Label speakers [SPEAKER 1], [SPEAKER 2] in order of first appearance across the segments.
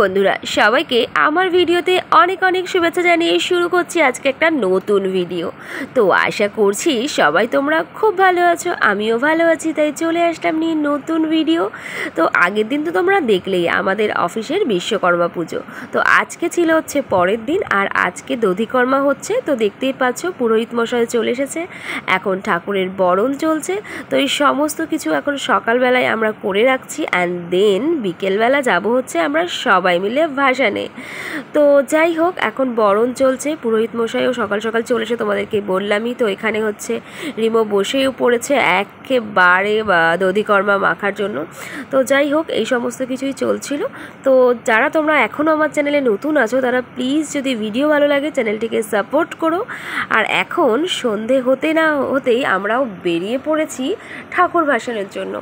[SPEAKER 1] বন্ধুরা সবাইকে আমার ভিডিওতে অনেক অনেক শুভেচ্ছা জানিয়ে শুরু করছি আজকে একটা নতুন ভিডিও। তো আশা করছি সবাই তোমরা খুব ভালো আছো, আমিও ভালো আছি, তাই চলে আসলাম নিয়ে নতুন ভিডিও। তো আগের দিন তো তোমরা দেখলেই আমাদের অফিসের বিশ্বকর্মা পুজো। তো আজকে ছিল হচ্ছে পরের দিন, আর আজকে দধিকর্মা হচ্ছে। তো দেখতেই পাচ্ছ পুরোহিত মশাই চলে এসেছে, এখন ঠাকুরের বরণ চলছে। তো এই সমস্ত কিছু এখন সকালবেলায় আমরা করে রাখছি, অ্যান্ড দেন বিকেলবেলা যাব হচ্ছে আমরা সবাই মিলে ভাসানে। তো যাই হোক, এখন বরণ চলছে, পুরোহিত মশাইও সকাল সকাল চলে এসে তোমাদেরকে বললামই। তো এখানে হচ্ছে রিমো বসেও পড়েছে একেবারে দধিকর্মা মাখার জন্য। তো যাই হোক, এই সমস্ত কিছুই চলছিল। তো যারা তোমরা এখনও আমার চ্যানেলে নতুন আছো তারা প্লিজ যদি ভিডিও ভালো লাগে চ্যানেলটিকে সাপোর্ট করো। আর এখন সন্ধে হতে না হতেই আমরাও বেরিয়ে পড়েছি ঠাকুর ভাসানের জন্য।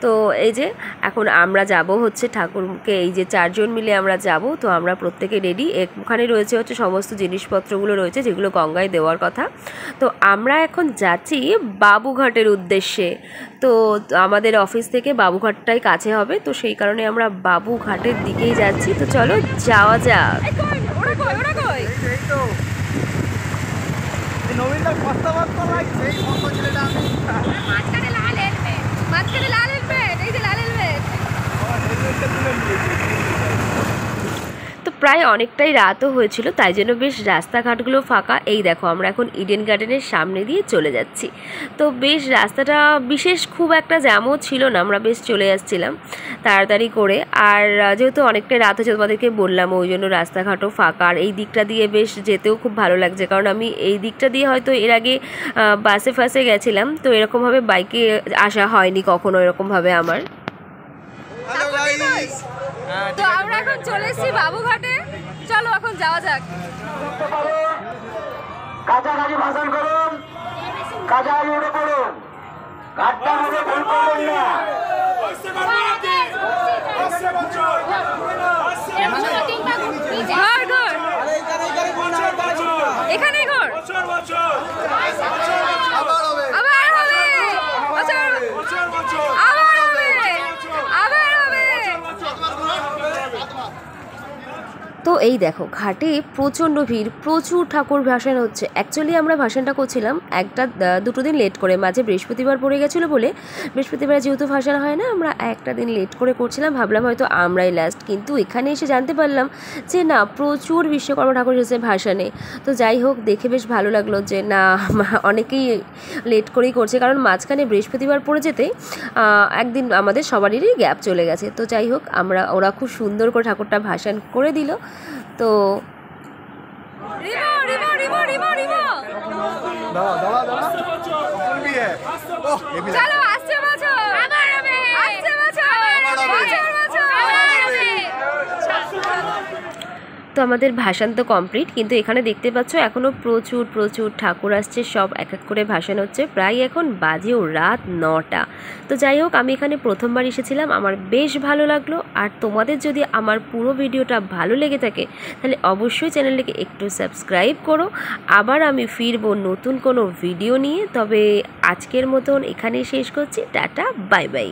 [SPEAKER 1] তো এই যে এখন আমরা যাব হচ্ছে ঠাকুরকে, এই যে 4 জন মিলে আমরা যাব। তো আমরা প্রত্যেকে রেডি, ওখানে রয়েছে হচ্ছে সমস্ত জিনিসপত্রগুলো রয়েছে যেগুলো গঙ্গায় দেওয়ার কথা। তো আমরা এখন যাচ্ছি বাবুঘাটের উদ্দেশ্যে। তো আমাদের অফিস থেকে বাবুঘাটটাই কাছে হবে, তো সেই কারণে আমরা বাবুঘাটের দিকেই যাচ্ছি। তো চলো যাওয়া যাক। তো প্রায় অনেকটাই রাতও হয়েছিল, তাই জন্য বেশ রাস্তাঘাটগুলো ফাঁকা। এই দেখো আমরা এখন ইডেন গার্ডেনের সামনে দিয়ে চলে যাচ্ছি। তো বেশ রাস্তাটা বিশেষ খুব একটা জ্যামও ছিল না, আমরা বেশ চলে যাচ্ছিলাম তাড়াতাড়ি করে। আর যেহেতু অনেকটাই রাত হয়েছে তোমাদেরকে বললাম, ওই জন্য রাস্তাঘাটও ফাঁকা। আর এই দিকটা দিয়ে বেশ যেতেও খুব ভালো লাগছে, কারণ আমি এই দিকটা দিয়ে হয়তো এর আগে বাসে ফাসে গেছিলাম, তো এরকমভাবে বাইকে আসা হয়নি কখনো এরকমভাবে আমার।
[SPEAKER 2] তো আমরা এখন চলে এসেছি বাবুঘাটে, চলো এখন যাওয়া যাক।
[SPEAKER 3] কাছাকাছি ভাষণ করুন, কাছাকাছি উঠে পড়ুন, ঘাটটা হবে ভুল করবেন না।
[SPEAKER 2] এখানে ঘর
[SPEAKER 1] তো এই দেখো ঘাটে প্রচণ্ড ভিড়, প্রচুর ঠাকুর ভাসান হচ্ছে। অ্যাকচুয়ালি আমরা ভাসানটা করছিলাম দুটো দিন লেট করে, মাঝে বৃহস্পতিবার পড়ে গেছিলো বলে বৃহস্পতিবার যেহেতু ভাসান হয় না, আমরা একটা দিন লেট করে করছিলাম, ভাবলাম হয়তো আমরাই লাস্ট। কিন্তু এখানে এসে জানতে পারলাম যে না, প্রচুর বিশ্বকর্মা ঠাকুর এসেছে ভাসানে। তো যাই হোক, দেখে বেশ ভালো লাগলো যে না, অনেকেই লেট করেই করছে, কারণ মাঝখানে বৃহস্পতিবার পড়ে যেতে একদিন আমাদের সবারই গ্যাপ চলে গেছে। তো যাই হোক, ওরা খুব সুন্দর করে ঠাকুরটা ভাসান করে দিল। তো তো আমাদের ভাসান তো কমপ্লিট, কিন্তু এখানে দেখতে পাচ্ছ এখনও প্রচুর প্রচুর ঠাকুর আসছে, সব এক এক করে ভাসান হচ্ছে। প্রায় এখন বাজেও রাত 9টা। তো যাই হোক, আমি এখানে প্রথমবার এসেছিলাম, আমার বেশ ভালো লাগলো। আর তোমাদের যদি আমার পুরো ভিডিওটা ভালো লেগে থাকে তাহলে অবশ্যই চ্যানেলটিকে একটু সাবস্ক্রাইব করো। আবার আমি ফিরবো নতুন কোনো ভিডিও নিয়ে। তবে আজকের মতন এখানেই শেষ করছি, টাটা বাই বাই।